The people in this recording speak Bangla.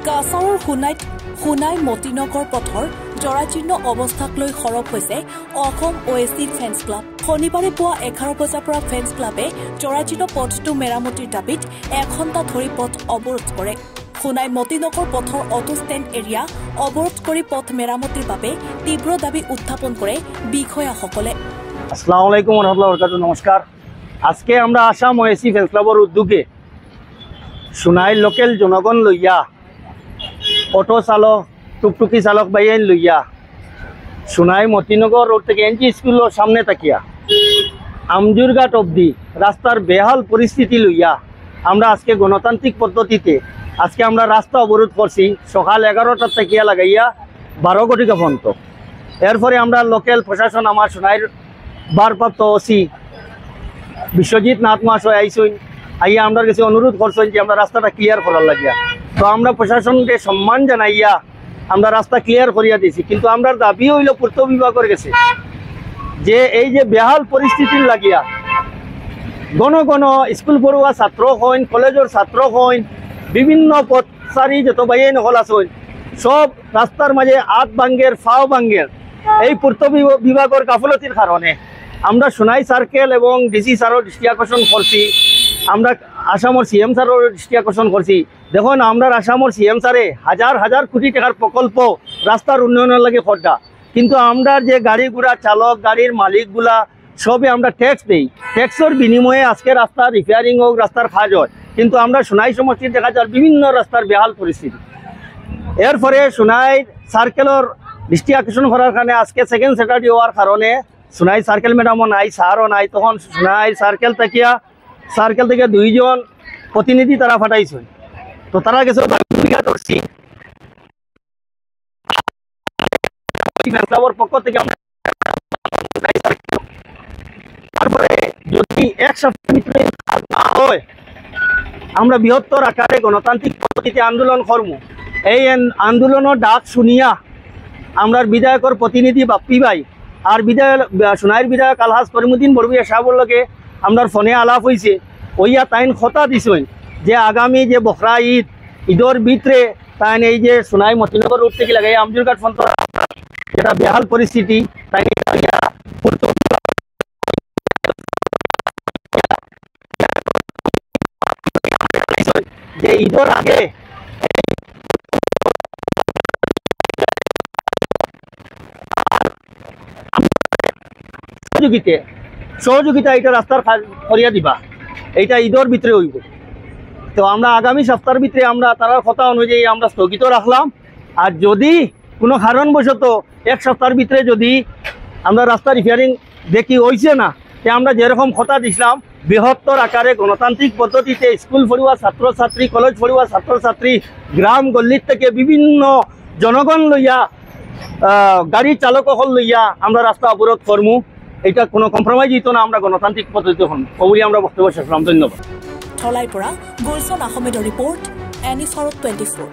কাছাৰৰ সোণাই মতিনগৰ পথৰ জৰাজীৰ্ণ অৱস্থাক লৈ সৰব হৈছে অসম OAC ফেন্স ক্লাব। শনিবাৰে পুৱা 11 বজাৰ পৰা ফেন্স ক্লাবে জৰাজীৰ্ণ পথটো মেৰামতিৰ দাবীত 1 ঘণ্টা ধৰি পথ অৱৰোধ কৰে। সোণাই মতিনগৰ পথৰ অটো ষ্টেণ্ড এৰিয়া অৱৰোধ কৰি পথ মেৰামতিৰ বাবে তীব্ৰ দাবী উত্থাপন কৰে বিষয়াসকলে। আসসালামু আলাইকুম ওয়া রাহমাতুল্লাহি ওয়া বারাকাতুহু। নমস্কার। আজকে আমরা আসাম OAC ফেন্স ক্লাবের উদ্যোগে সোনাই লোকেল জনগণ লইয়া অটো চালক টুকটুকি চালক বাইন লইয়া সোনাই মতিনগর রোড থেকে NG স্কুলের সামনে তাকিয়া আমজুরঘাট অবধি রাস্তার বেহাল পরিস্থিতি লইয়া আমরা আজকে গণতান্ত্রিক পদ্ধতিতে আজকে আমরা রাস্তা অবরোধ করছি সকাল 11টার তাকিয়া লাগাইয়া 12 ঘটিকা পর্যন্ত। এরপরে আমরা লোকাল প্রশাসন আমার সোনাইর ভারপ্রাপ্ত OC বিশ্বজিৎ নাথ মহাশয় আইসুন আইয়া আমরা কাছে অনুরোধ করছেন যে আমরা রাস্তাটা ক্লিয়ার করার লাগিয়া। তো আমরা প্রশাসনকে সম্মান জানাইয়া আমরা রাস্তা ক্লিয়ার করিয়া দিয়েছি, কিন্তু আমরা দাবি হইল পূর্ত বিভাগের কাছে যে এই যে বেহাল পরিস্থিতির লাগিয়া গণ স্কুল পড়ুয়া ছাত্র হইন, কলেজের ছাত্র হইন, বিভিন্ন পথচারী যত বাইন হল আসেন সব রাস্তার মাঝে হাত ভাঙ্গের ফাও ভাঙ্গের এই পূর্ত বিভাগের গাফলতির কারণে আমরা সোনাই সার্কেল এবং ডিসি স্যারের দৃষ্টি আকর্ষণ করছি, আমরা আসামের CM স্যারের দৃষ্টি আকর্ষণ করছি। দেখুন আমরা আসামের CM স্যারে হাজার কোটি টাকার প্রকল্প রাস্তার উন্নয়নের লাগে খরচা, কিন্তু আমরা যে গাড়ি ঘোড়া চালক গাড়ির মালিকগুলা সবে আমরা ট্যাক্স দিই, ট্যাক্সের বিনিময়ে আজকে রাস্তা রিপেয়ারিং হোক রাস্তার কাজ হয়, কিন্তু আমরা সোনাই সমষ্টির দেখা যায় বিভিন্ন রাস্তার বেহাল পরিস্থিতি। এরপরে সোনাই সার্কেলের দৃষ্টি আকর্ষণ করার কারণে আজকে সেকেন্ড স্যাটারডে হওয়ার কারণে সোনাই সার্কেল ম্যাডামও নাই, স্যারও নাই, তখন সোনাই সার্কেল থেকে 2 জন প্রতিনিধি তারা ফাটাইছে। তো তারা গেছে পক্ষ থেকে তারপরে যদি এক সপ্তাহের ভিতরে হয় আমরা বৃহত্তর আকারে গণতান্ত্রিক পদ্ধতিতে আন্দোলন করব। এই আন্দোলনের ডাক শুনিয়া আমরা বিধায়কের প্রতিনিধি বাপ্পি ভাই আর সোনাইয়ের বিধায়ক আলহাজ করিমুদ্দিন বড়ভূঁইয়া সাহেবের লগে আমরা ফোনে আলাপ হয়েছে, ওইয়া তাইন কথা দিছেন যে আগামী যে বখরা ঈদের ভিতরে তাইন এই যে সোনাই মতিনগর রোড থেকে লাগাই আমজুরঘাট পর্যন্ত যেটা বেহাল পরিস্থিতি তাই যে ঈদের আগে সহযোগিতা এটা রাস্তার করিয়া দিবা, এইটা ঈদের ভিতরে হইব। তো আমরা আগামী সপ্তাহের ভিতরে আমরা তার কথা অনুযায়ী আমরা স্থগিত রাখলাম। আর যদি কোনো কারণবশত 1 সপ্তাহের ভিতরে যদি আমরা রাস্তা রিপেয়ারিং দেখি হয়েছে না, তে আমরা যেরকম কথা দিছিলাম বৃহত্তর আকারে গণতান্ত্রিক পদ্ধতিতে স্কুল পড়ুয়া ছাত্রছাত্রী, কলেজ পড়ুয়া ছাত্রছাত্রী, গ্রাম গল্লির থেকে বিভিন্ন জনগণ লইয়া গাড়ি চালক হল লইয়া আমরা রাস্তা অবরোধ করমু। এটা কোনো কম্প্রোমাইজ হইতো না, আমরা গণতান্ত্রিক পদ্ধতিতে হন বলে আমরা বক্তব্য শেষ করলাম। ধন্যবাদ। ধলাইৰ পৰা গুলছন আহমেদৰ ৰিপৰ্ট, NS 24।